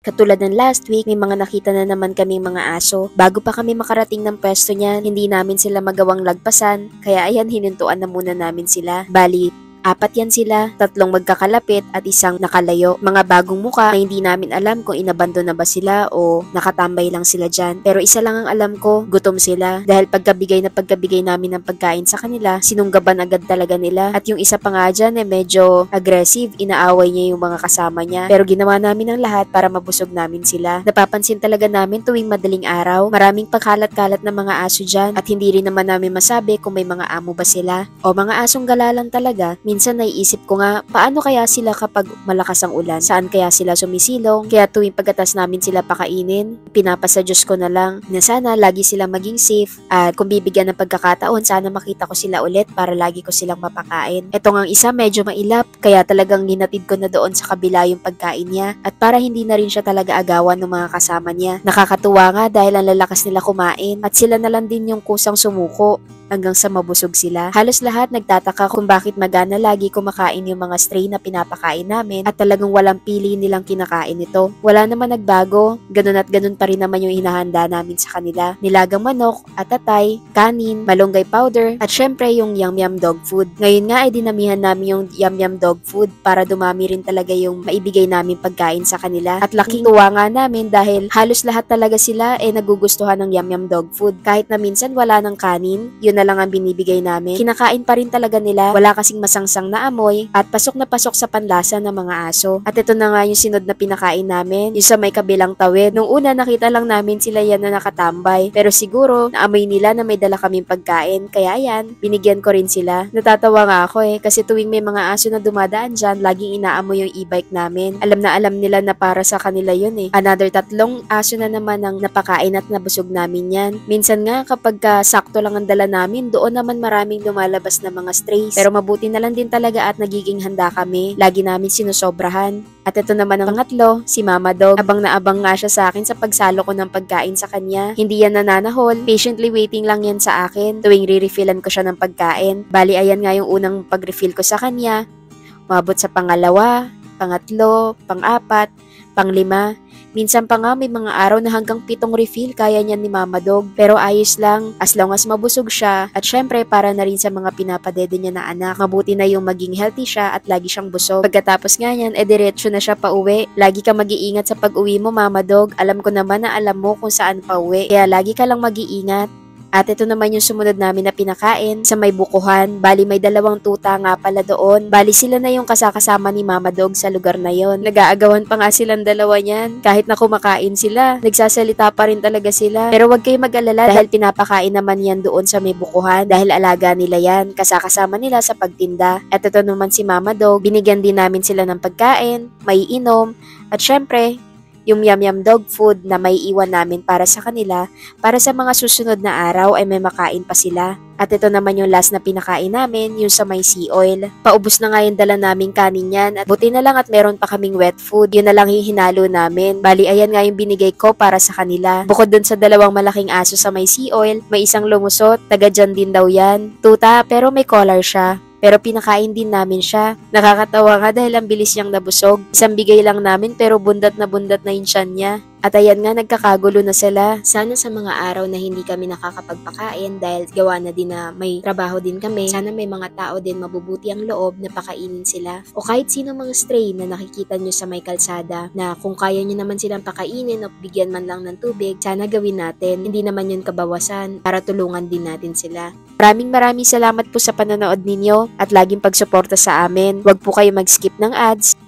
Katulad ng last week, may mga nakita na naman kaming mga aso. Bago pa kami makarating ng pwesto niyan, hindi namin sila magawang lagpasan, kaya ayan, hinintuan na muna namin sila. Bali, 4 yan sila, 3 magkakalapit at 1 nakalayo. Mga bagong muka na hindi namin alam kung inabandon na ba sila o nakatambay lang sila dyan. Pero isa lang ang alam ko, gutom sila. Dahil pagkabigay namin ng pagkain sa kanila, sinunggaban agad talaga nila. At yung isa pa nga dyan medyo aggressive, inaaway niya yung mga kasama niya. Pero ginawa namin ang lahat para mabusog namin sila. Napapansin talaga namin tuwing madaling araw, maraming pagkalat-kalat na mga aso dyan at hindi rin naman namin masabi kung may mga amo ba sila o mga asong galalang talaga. Minsan naiisip ko nga, paano kaya sila kapag malakas ang ulan? Saan kaya sila sumisilong? Kaya tuwing pagkatas namin sila pakainin, pinapasa Diyos ko na lang na sana lagi sila maging safe at kung bibigyan ng pagkakataon, sana makita ko sila ulit para lagi ko silang mapakain. Ito ngang isa medyo mailap, kaya talagang ginatid ko na doon sa kabila yung pagkain niya at para hindi na rin siya talaga agawan ng mga kasama niya. Nakakatuwa nga dahil ang lalakas nila kumain at sila na lang din yung kusang sumuko hanggang sa mabusog sila. Halos lahat nagtataka kung bakit magana lagi kumakain yung mga stray na pinapakain namin at talagang walang pili nilang kinakain ito. Wala naman nagbago, ganun at ganun pa rin naman yung hinahanda namin sa kanila. Nilagang manok, atatay, kanin, malunggay powder at syempre yung yum yum dog food. Ngayon nga ay dinamihan namin yung yum yum dog food para dumami rin talaga yung maibigay namin pagkain sa kanila. At laking tuwa nga namin dahil halos lahat talaga sila nagugustuhan ng yum yum dog food. Kahit na minsan wala ng kanin, yun na lang ang binibigay namin. Kinakain pa rin talaga nila, wala kasing masangsang na amoy at pasok na pasok sa panlasa ng mga aso. At ito na nga yung sinod na pinakain namin, yung sa may kabilang tawid. Nung una nakita lang namin sila yan na nakatambay, pero siguro naamoy nila na may dala kaming pagkain, kaya yan, binigyan ko rin sila. Natatawa nga ako kasi tuwing may mga aso na dumadaan dyan, laging inaamoy yung e-bike namin. Alam na alam nila na para sa kanila yun Another 3 aso na naman ang napakain at nabusog namin yan. Minsan nga kapag sakto lang ang dala namin, doon naman maraming lumalabas na mga strays. Pero mabuti na lang din talaga at nagiging handa kami. Lagi namin sinusobrahan. At ito naman ang pangatlo, si Mama Dog. Abang na abang nga siya sa akin sa pagsalo ko ng pagkain sa kanya. Hindi yan nananahol. Patiently waiting lang yan sa akin tuwing re-refillan ko siya ng pagkain. Bali, ayan nga yung unang pag-refill ko sa kanya. Umabot sa pangalawa, pangatlo, pang-4, pang-5. Minsan pa nga may mga araw na hanggang 7 refill kaya niyan ni Mama Dog. Pero ayos lang, as long as mabusog siya. At syempre para na rin sa mga pinapadede niya na anak. Mabuti na yung maging healthy siya at lagi siyang busog. Pagkatapos nga yan, diretso na siya pa uwi. Lagi ka mag-iingat sa pag-uwi mo, Mama Dog. Alam ko naman na alam mo kung saan pa uwi. Kaya lagi ka lang mag-iingat. At ito naman yung sumunod namin na pinakain sa may bukuhan. Bali may 2 tuta nga pala doon. Bali sila na yung kasakasama ni Mama Dog sa lugar na yon. Nag-aagawan pa nga silang dalawa niyan. Kahit na kumakain sila, nagsasalita pa rin talaga sila. Pero wag kayo mag-alala dahil pinapakain naman yan doon sa may bukuhan. Dahil alaga nila yan, kasakasama nila sa pagtinda. At ito naman si Mama Dog, binigyan din namin sila ng pagkain, may inom, at syempre, yung yum yum dog food na may iwan namin para sa kanila, para sa mga susunod na araw ay may makain pa sila. At ito naman yung last na pinakain namin, yung sa may sea oil. Paubos na nga yung dala naming kanin yan, at buti na lang at meron pa kaming wet food. Yun na lang yung hinalo namin. Bali, ayan nga yung binigay ko para sa kanila. Bukod dun sa 2 malaking aso sa may sea oil, may isang lumusot, taga dyan din daw yan. Tuta, pero may collar siya. Pero pinakain din namin siya. Nakakatawa nga dahil ang bilis niyang nabusog. Isang bigay lang namin pero bundat na yung tiyan niya. At ayan nga, nagkakagulo na sila. Sana sa mga araw na hindi kami nakakapagpakain dahil gawa na din na may trabaho din kami, sana may mga tao din mabubuti ang loob na pakainin sila. O kahit sino mga stray na nakikita nyo sa may kalsada na kung kaya nyo naman silang pakainin o bigyan man lang ng tubig, sana gawin natin. Hindi naman yun kabawasan para tulungan din natin sila. Maraming salamat po sa panonood ninyo at laging pagsuporta sa amin. Huwag po kayo mag-skip ng ads.